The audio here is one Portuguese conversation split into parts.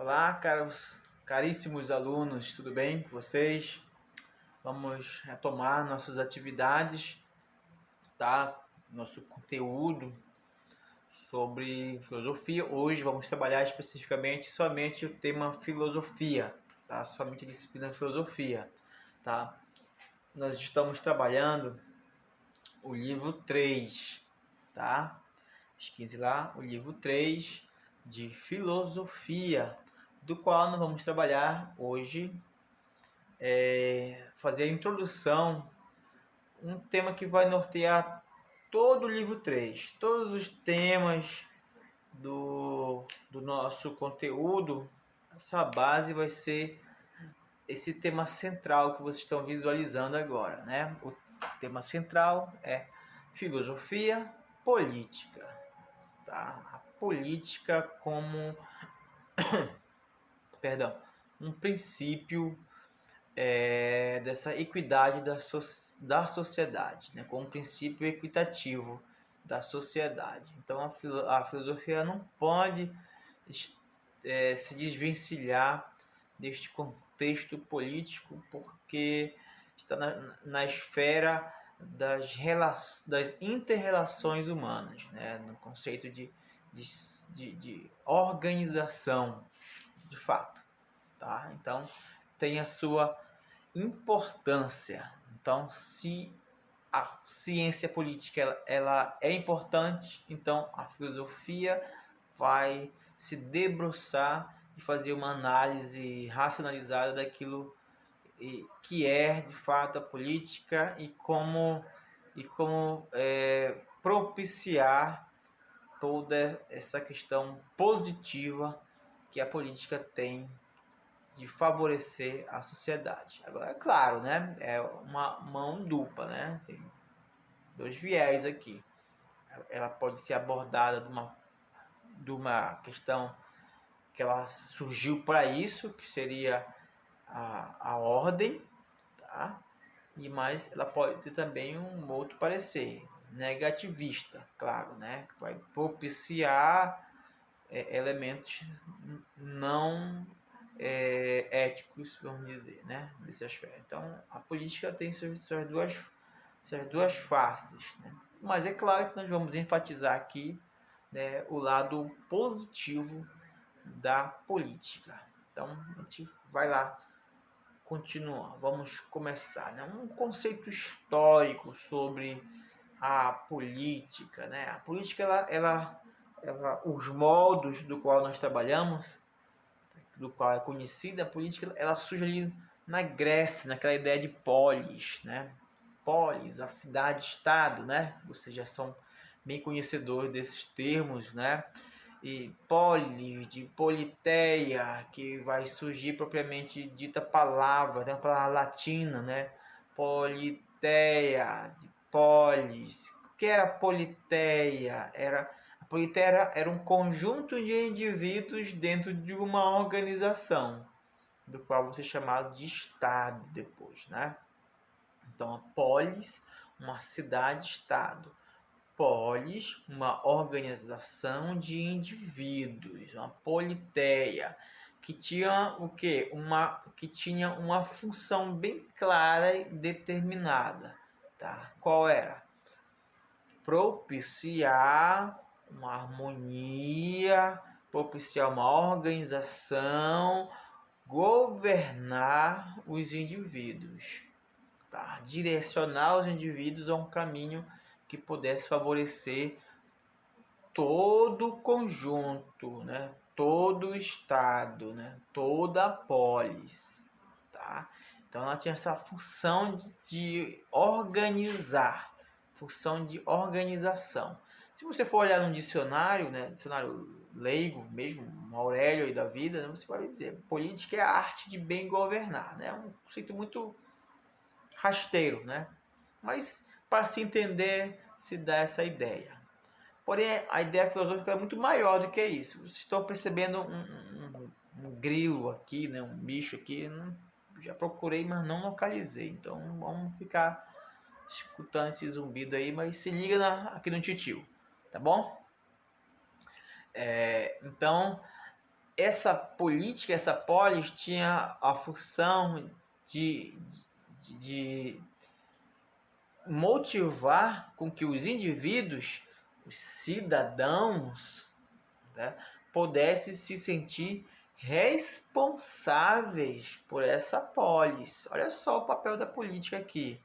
Olá, caríssimos alunos, tudo bem com vocês? Vamos retomar nossas atividades, tá? Nosso conteúdo sobre filosofia. Hoje vamos trabalhar especificamente somente o tema filosofia, tá? Somente a disciplina filosofia, tá? Nós estamos trabalhando o livro 3, tá? Pesquise lá o livro 3 de filosofia, do qual nós vamos trabalhar hoje, fazer a introdução, um tema que vai nortear todo o livro 3, todos os temas do nosso conteúdo. Essa base vai ser esse tema central que vocês estão visualizando agora, né? O tema central é filosofia política, tá? A política como um princípio dessa equidade da sociedade, né? Com um princípio equitativo da sociedade. Então a filosofia não pode se desvencilhar deste contexto político, porque está na esfera das inter-relações humanas, né? No conceito de organização, de fato, tá? Então tem a sua importância. Então, se a ciência política ela é importante, então a filosofia vai se debruçar e fazer uma análise racionalizada daquilo que é de fato a política e como propiciar toda essa questão positiva que a política tem de favorecer a sociedade. Agora, é claro, né? É uma mão dupla, né? Tem dois viés aqui. Ela pode ser abordada de uma questão que ela surgiu para isso, que seria a ordem, tá? Mas ela pode ter também um outro parecer, negativista, claro, né? Que vai propiciar elementos não éticos, vamos dizer, né? Nesse aspecto. Então, a política tem suas duas faces, né? Mas é claro que nós vamos enfatizar aqui, né, o lado positivo da política. Então, a gente vai lá continuar. Vamos começar, né? Um conceito histórico sobre a política, né? A política, os moldes do qual nós trabalhamos, do qual é conhecida a política, ela surge ali na Grécia, naquela ideia de polis, né? Polis, a cidade-estado, né? Vocês já são bem conhecedores desses termos, né? E polis, de politeia, que vai surgir propriamente dita palavra, né? Uma palavra latina, né? Politeia, de polis. O que era politeia? A politeia era um conjunto de indivíduos dentro de uma organização, do qual você chamado de Estado depois, né? Então, a polis, uma cidade-estado. Polis, uma organização de indivíduos, uma politeia, que tinha o quê? Que tinha uma função bem clara e determinada, tá? Qual era? Propiciar uma harmonia, propiciar uma organização, governar os indivíduos, tá? Direcionar os indivíduos a um caminho que pudesse favorecer todo o conjunto, né? Todo o estado, né? Toda a polis, tá? Então ela tinha essa função de organizar, função de organização. Se você for olhar no dicionário, né, dicionário leigo mesmo, um Aurélio aí da vida, né, você vai dizer, política é a arte de bem governar, né? É um conceito muito rasteiro, né? Mas para se entender, se dá essa ideia. Porém, a ideia filosófica é muito maior do que isso. Vocês estão percebendo um grilo aqui, né? Um bicho aqui. Já procurei, mas não localizei. Então, vamos ficar escutando esse zumbido aí, mas se liga aqui no titio, tá bom? Então, essa política, essa polis tinha a função de motivar com que os indivíduos, os cidadãos, né, pudessem se sentir responsáveis por essa polis. Olha só o papel da política aqui.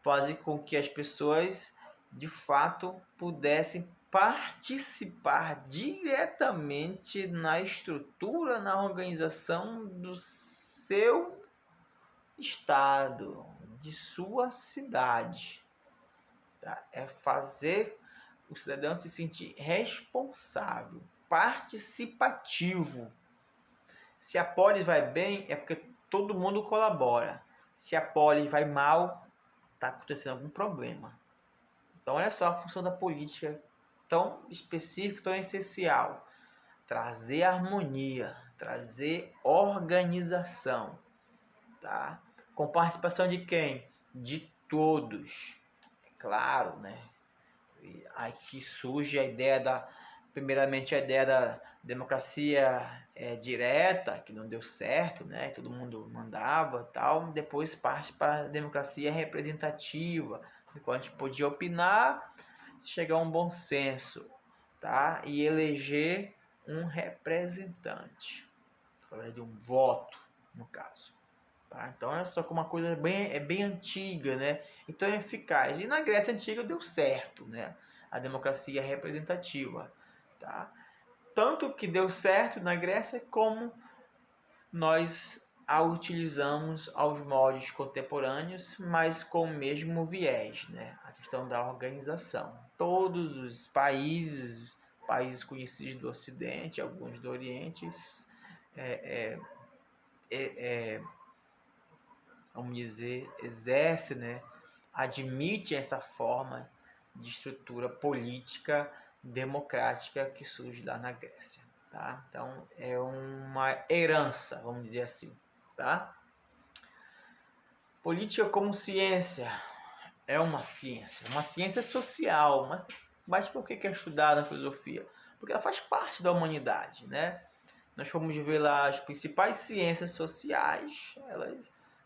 Fazer com que as pessoas de fato pudessem participar diretamente na estrutura, na organização do seu estado, de sua cidade. Tá? É fazer o cidadão se sentir responsável, participativo. Se a polis vai bem, é porque todo mundo colabora. Se a polis vai mal, está acontecendo algum problema. Então, olha só a função da política tão específica, tão essencial. Trazer harmonia, trazer organização. Tá? Com participação de quem? De todos. É claro, né? E aqui surge a ideia primeiramente a ideia da democracia direta, que não deu certo, né? Todo mundo mandava e tal. Depois parte para a democracia representativa, quando a gente podia opinar, chegar a um bom senso, tá? E eleger um representante, através de um voto, no caso. Tá? Então é só que uma coisa bem antiga, né? Então é eficaz. E na Grécia Antiga deu certo, né? A democracia representativa. Tá? Tanto que deu certo na Grécia como nós a utilizamos aos moldes contemporâneos, mas com o mesmo viés, né? A questão da organização. Todos os países conhecidos do Ocidente, alguns do Oriente, vamos dizer, exerce, né? Admite essa forma de estrutura política democrática que surge lá na Grécia. Tá? Então é uma herança, vamos dizer assim. Tá? Política como ciência é uma ciência social, mas por que é estudada na filosofia? Porque ela faz parte da humanidade, né? Nós fomos ver lá as principais ciências sociais,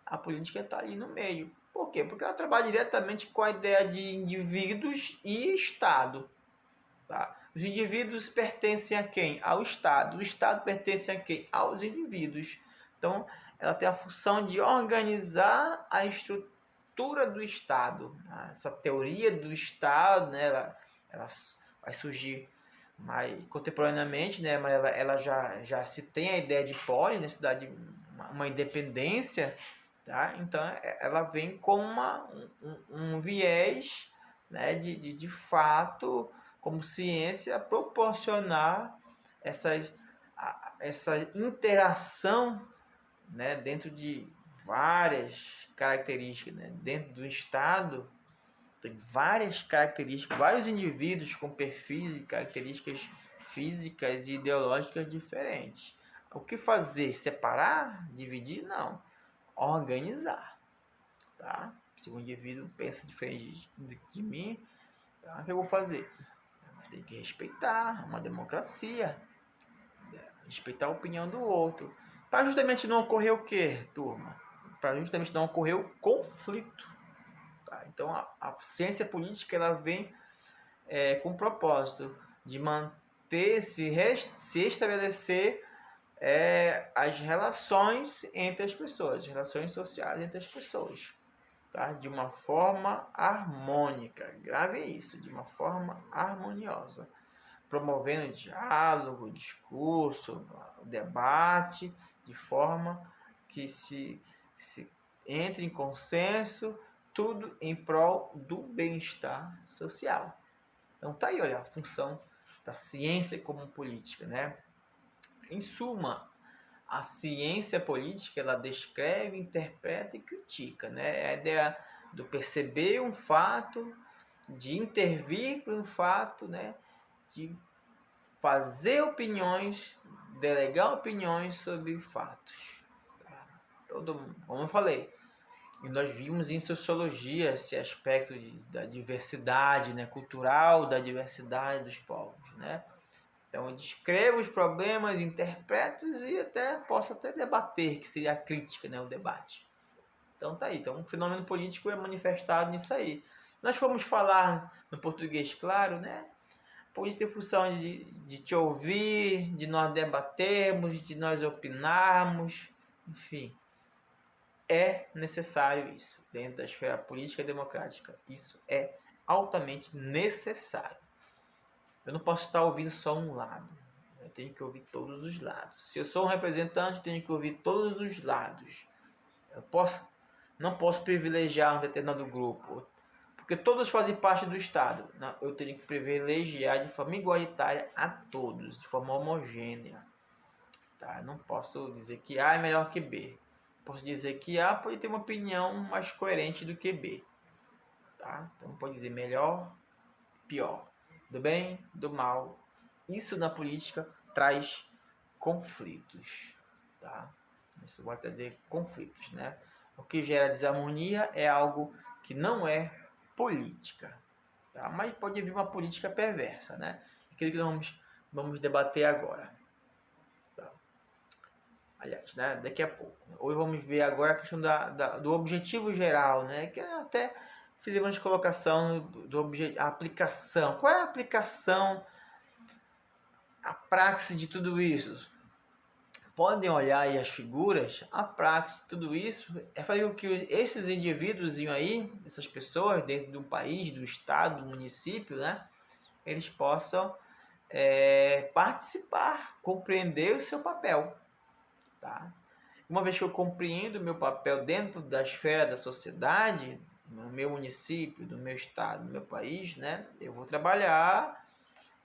a política está ali no meio. Por quê? Porque ela trabalha diretamente com a ideia de indivíduos e Estado. Tá? Os indivíduos pertencem a quem? Ao Estado. O Estado pertence a quem? Aos indivíduos. Então, ela tem a função de organizar a estrutura do Estado. Essa teoria do Estado, né, ela vai surgir mais contemporaneamente, né, mas ela já se tem a ideia de polis, necessidade de uma independência, tá? Então ela vem com um viés, né, de fato, como ciência, proporcionar essa interação, né, dentro de várias características, né, dentro do Estado. Tem várias características, vários indivíduos com perfis e características físicas e ideológicas diferentes. O que fazer? Separar? Dividir? Não. Organizar. Tá? Se o indivíduo pensa diferente de mim, tá? O que eu vou fazer? Tem que respeitar uma democracia. Respeitar a opinião do outro. Para justamente não ocorrer o quê, turma? Para justamente não ocorrer o conflito. Então a ciência política ela vem com o propósito de manter, se estabelecer as relações entre as pessoas, as relações sociais entre as pessoas, tá? De uma forma harmônica, grave isso, de uma forma harmoniosa, promovendo diálogo, discurso, debate, de forma que se entre em consenso, tudo em prol do bem-estar social. Então tá aí, olha, a função da ciência como política, né? Em suma, a ciência política, ela descreve, interpreta e critica, né? A ideia do perceber um fato, de intervir para um fato, né? De fazer opiniões, delegar opiniões sobre fatos. Como eu falei, e nós vimos em sociologia esse aspecto da diversidade, né, cultural, da diversidade dos povos, né? Então eu descrevo os problemas, interpreto e posso até debater, que seria a crítica, né, o debate. Então tá aí. Então o fenômeno político é manifestado nisso aí. Nós fomos falar no português claro, né? Política tem função de te ouvir, de nós debatermos, de nós opinarmos, enfim. É necessário isso dentro da esfera política democrática. Isso é altamente necessário. Eu não posso estar ouvindo só um lado. Eu tenho que ouvir todos os lados. Se eu sou um representante, eu tenho que ouvir todos os lados. Eu não posso privilegiar um determinado grupo, porque todos fazem parte do Estado. Eu tenho que privilegiar de forma igualitária a todos, de forma homogênea. Tá? Não posso dizer que A é melhor que B. Posso dizer que A pode ter uma opinião mais coerente do que B. Tá? Então pode dizer melhor, pior, do bem, do mal. Isso na política traz conflitos. Tá? Isso vai trazer conflitos, né? O que gera desarmonia é algo que não é política, tá? Mas pode vir uma política perversa, né? Aquilo que nós vamos debater agora, tá? Aliás, né? Daqui a pouco. Hoje vamos ver agora a questão do objetivo geral, né? Que até fizemos a colocação a aplicação. Qual é a aplicação, a praxe de tudo isso? Podem olhar aí as figuras, a praxe, tudo isso é fazer com que esses indivíduos aí, essas pessoas dentro do país, do estado, do município, né, eles possam participar, compreender o seu papel. Tá? Uma vez que eu compreendo o meu papel dentro da esfera da sociedade, no meu município, do meu estado, do meu país, né, eu vou trabalhar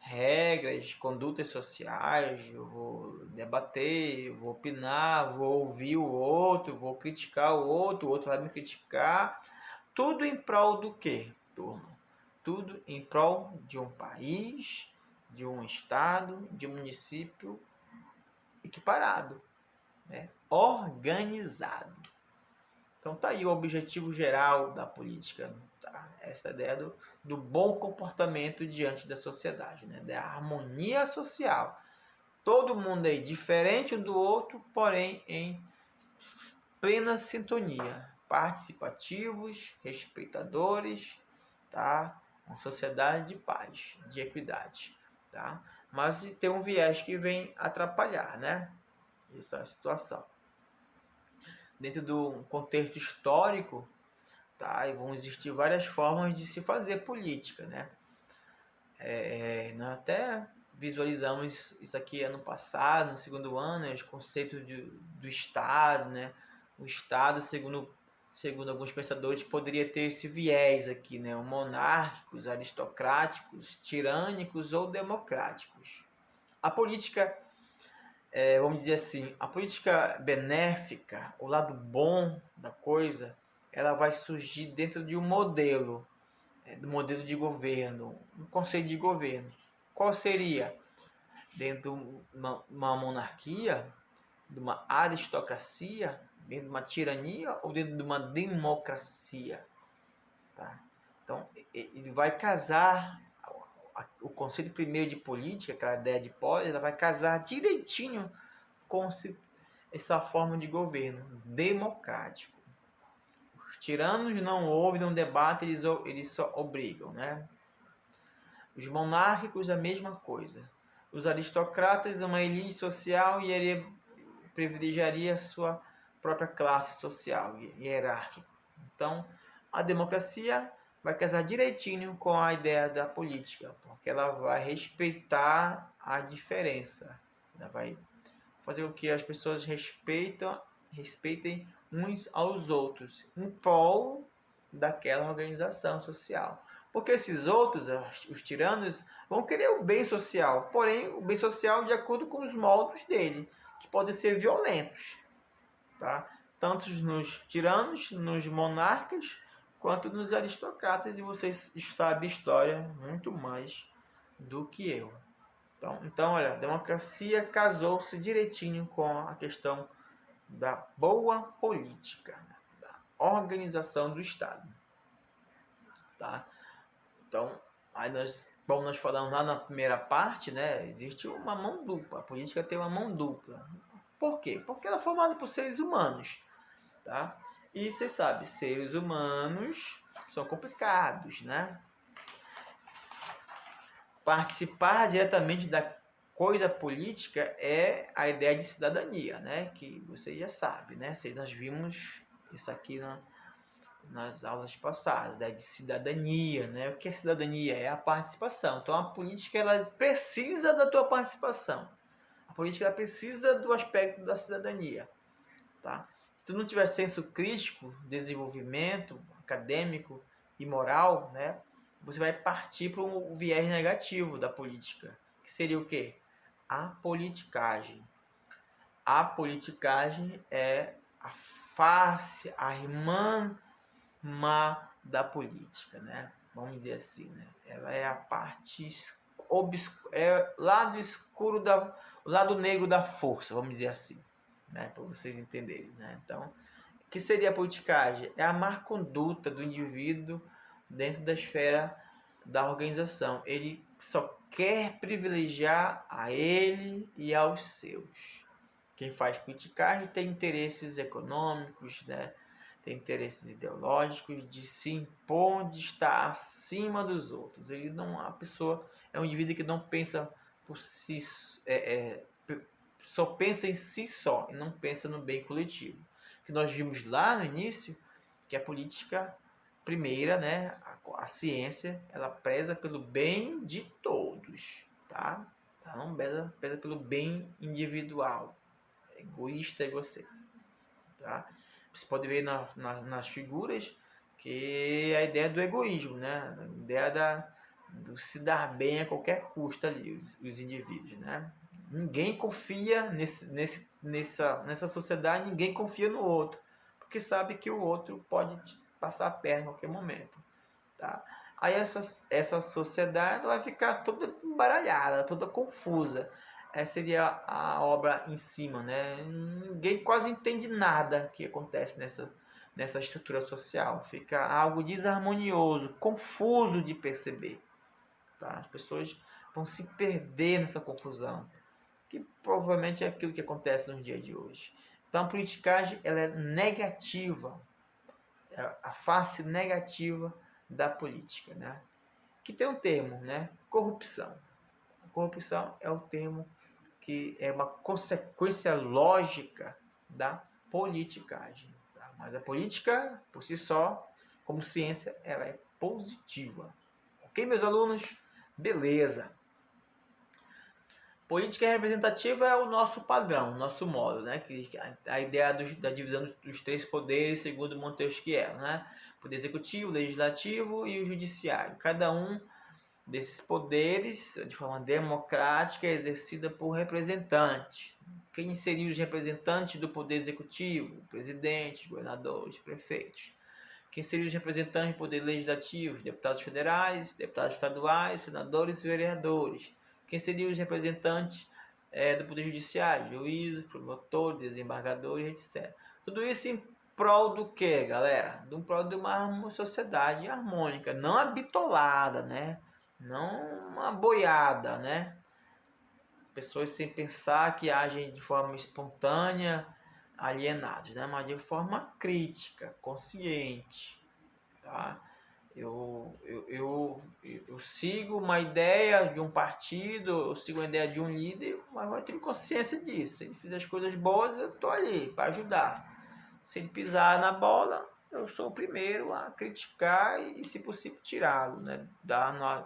regras, condutas sociais, eu vou debater, eu vou opinar, vou ouvir o outro, vou criticar o outro vai me criticar. Tudo em prol do quê, turma? Tudo em prol de um país, de um estado, de um município equiparado, né? Organizado. Então tá aí o objetivo geral da política, tá? Essa ideia do bom comportamento diante da sociedade, né? Da harmonia social. Todo mundo aí diferente um do outro, porém em plena sintonia. Participativos, respeitadores, tá? Uma sociedade de paz, de equidade, tá? Mas tem um viés que vem atrapalhar, né? Essa situação. Dentro do contexto histórico, tá? E vão existir várias formas de se fazer política, né? Nós até visualizamos isso aqui ano passado, no segundo ano, os conceitos do Estado, né? O Estado, segundo alguns pensadores, poderia ter esse viés aqui, né? Monárquicos, aristocráticos, tirânicos ou democráticos. A política, vamos dizer assim, a política benéfica, o lado bom da coisa, ela vai surgir dentro de um modelo, do modelo de governo, um conceito de governo. Qual seria? Dentro de uma monarquia, de uma aristocracia, dentro de uma tirania ou dentro de uma democracia? Tá? Então, ele vai casar, o conceito primeiro de política, aquela ideia de polis, ela vai casar direitinho com essa forma de governo democrático. Os tiranos não ouvem, não debatem, eles só obrigam, né? Os monárquicos, a mesma coisa. Os aristocratas, uma elite social, e ele privilegiaria a sua própria classe social, hierárquica. Então, a democracia vai casar direitinho com a ideia da política, porque ela vai respeitar a diferença. Ela vai fazer com que as pessoas respeitem uns aos outros, em prol daquela organização social. Porque esses outros, os tiranos, vão querer o bem social, porém o bem social de acordo com os moldes dele, que podem ser violentos, tá? Tanto nos tiranos, nos monarcas, quanto nos aristocratas, e vocês sabem a história muito mais do que eu. Então olha, a democracia casou-se direitinho com a questão da boa política, da organização do Estado. Tá? Então, aí nós como nós falamos lá na primeira parte, né, existe uma mão dupla. A política tem uma mão dupla. Por quê? Porque ela é formada por seres humanos, tá? E você sabe, seres humanos são complicados, né? Participar diretamente da coisa política é a ideia de cidadania, né? Que você já sabe, né? Nós vimos isso aqui nas aulas passadas, ideia de cidadania, né? O que é cidadania? É a participação. Então a política ela precisa da tua participação. A política ela precisa do aspecto da cidadania, tá? Se tu não tiver senso crítico, desenvolvimento acadêmico e moral, né? Você vai partir para um viés negativo da política, que seria o quê? A politicagem. A politicagem é a face, a irmã má da política, né? Vamos dizer assim, né? Ela é a parte lado escuro o lado negro da força, vamos dizer assim, né? Para vocês entenderem, né? Então, o que seria a politicagem? É a má conduta do indivíduo dentro da esfera da organização. Ele só quer privilegiar a ele e aos seus. Quem faz politicagem tem interesses econômicos, né? Tem interesses ideológicos de se impor, de estar acima dos outros. Ele não, a pessoa é um indivíduo que não pensa por si, só pensa em si só e não pensa no bem coletivo. Que nós vimos lá no início que a política primeira, né, a ciência, ela preza pelo bem de todos, tá? Ela não preza pelo bem individual, egoísta, egocêntrico, tá? Você pode ver nas figuras que a ideia do egoísmo, né? A ideia do se dar bem a qualquer custo ali, os indivíduos, né? Ninguém confia nessa sociedade, ninguém confia no outro, porque sabe que o outro pode passar a perna em qualquer momento, tá? Aí essa sociedade vai ficar toda embaralhada, toda confusa. Essa seria a obra em cima, né? Ninguém quase entende nada que acontece nessa estrutura social. Fica algo desarmonioso, confuso de perceber, tá? As pessoas vão se perder nessa confusão, que provavelmente é aquilo que acontece nos dias de hoje. Então a politicagem ela é negativa, é a face negativa da política, né? Que tem um termo, né? Corrupção. A corrupção é o termo que é uma consequência lógica da politicagem, tá? Mas a política, por si só, como ciência, ela é positiva. Ok, meus alunos? Beleza. Política representativa é o nosso padrão, o nosso modo, né? A ideia da divisão dos três poderes, segundo Montesquieu, né? Poder executivo, legislativo e o judiciário. Cada um desses poderes, de forma democrática, é exercida por representantes. Quem seriam os representantes do poder executivo? Presidentes, governadores, prefeitos. Quem seriam os representantes do poder legislativo? Deputados federais, deputados estaduais, senadores e vereadores. Quem seriam os representantes do poder judiciário? Juízes, promotores, desembargadores, etc. Tudo isso em prol do que, galera? Em prol de uma sociedade harmônica, não habitolada, né? Não uma boiada, né? Pessoas sem pensar que agem de forma espontânea, alienados, né? Mas de forma crítica, consciente, tá? Eu sigo uma ideia de um partido, eu sigo uma ideia de um líder, mas eu tenho consciência disso. Se ele fizer as coisas boas, eu estou ali para ajudar. Se ele pisar na bola, eu sou o primeiro a criticar e, se possível, tirá-lo, né? Da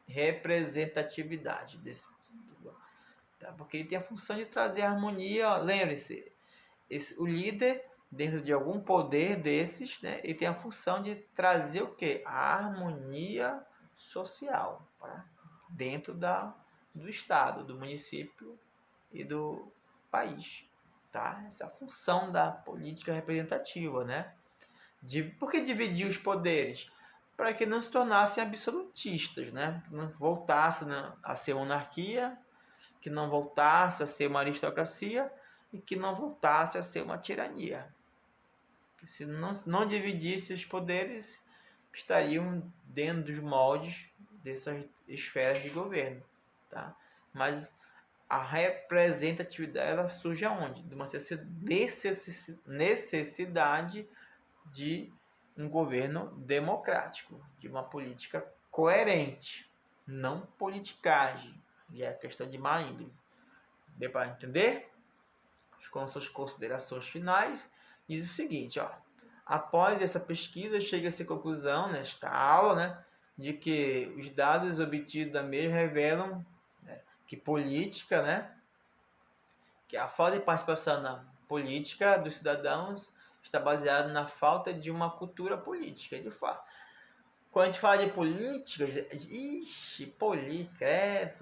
representatividade desse, tá? Porque ele tem a função de trazer harmonia. Lembre-se, o líder, dentro de algum poder desses, né, ele tem a função de trazer o quê? A harmonia social, tá? Dentro do estado, do município e do país, tá? Essa é a função da política representativa, né? Por que dividir os poderes? Para que não se tornassem absolutistas, né? Que não voltasse, né, a ser monarquia, que não voltasse a ser uma aristocracia e que não voltasse a ser uma tirania. Se não dividisse os poderes, estariam dentro dos moldes dessas esferas de governo, tá? Mas a representatividade, ela surge aonde? De uma necessidade de um governo democrático, de uma política coerente, não politicagem, e é questão de má índole. Deu para entender? Com suas considerações finais, diz o seguinte, ó: após essa pesquisa, chega-se à conclusão, nesta aula, né, de que os dados obtidos da mesma revelam, né, que política, né, que a falta de participação na política dos cidadãos está baseada na falta de uma cultura política, de fato. Quando a gente fala de política, política,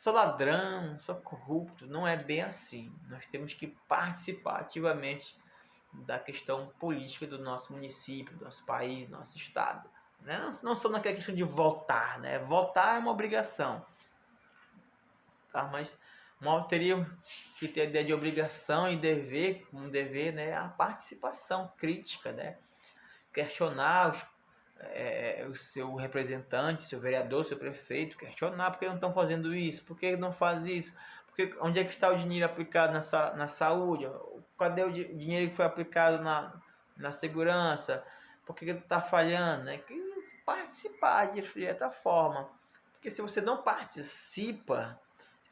sou ladrão, sou corrupto, não é bem assim. Nós temos que participar ativamente da questão política do nosso município, do nosso país, do nosso estado. Né? Não só naquela questão de votar, né? Votar é uma obrigação, tá? Mas nós teríamos que ter a ideia de obrigação e dever, um dever, né? A participação crítica, né? Questionar o seu representante, seu vereador, seu prefeito, questionar por que não estão fazendo isso, por que não faz isso, porque, onde é que está o dinheiro aplicado na saúde, cadê o dinheiro que foi aplicado na segurança, por que está falhando, né? Que participar de certa forma, porque se você não participa,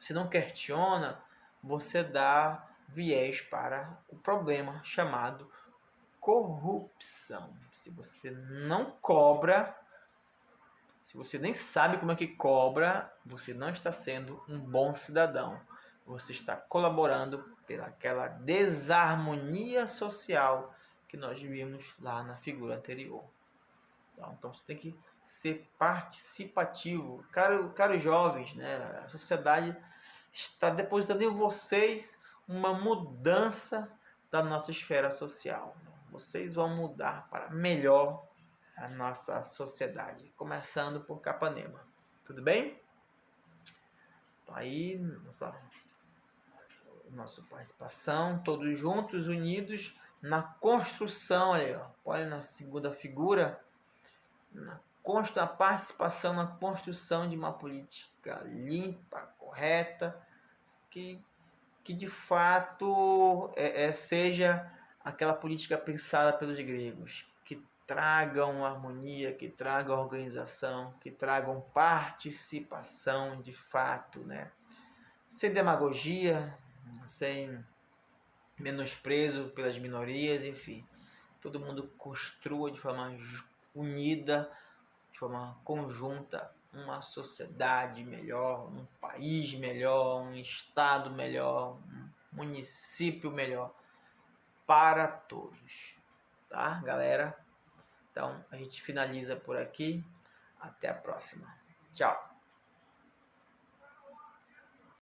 se não questiona, você dá viés para o problema chamado corrupção. Se você não cobra, se você nem sabe como é que cobra, você não está sendo um bom cidadão. Você está colaborando pelaquela desarmonia social que nós vimos lá na figura anterior. Então você tem que ser participativo. Caros jovens, né? A sociedade está depositando em vocês uma mudança da nossa esfera social. Vocês vão mudar para melhor a nossa sociedade, começando por Capanema. Tudo bem? Então, aí, nossa participação, todos juntos, unidos na construção, olha na segunda figura, na participação na construção de uma política limpa, correta, que de fato seja aquela política pensada pelos gregos, que tragam harmonia, que tragam organização, que tragam participação de fato, né? Sem demagogia, sem menosprezo pelas minorias, enfim. Todo mundo construa de forma unida, de forma conjunta, uma sociedade melhor, um país melhor, um estado melhor, um município melhor para todos, tá, galera? Então a gente finaliza por aqui, até a próxima, tchau.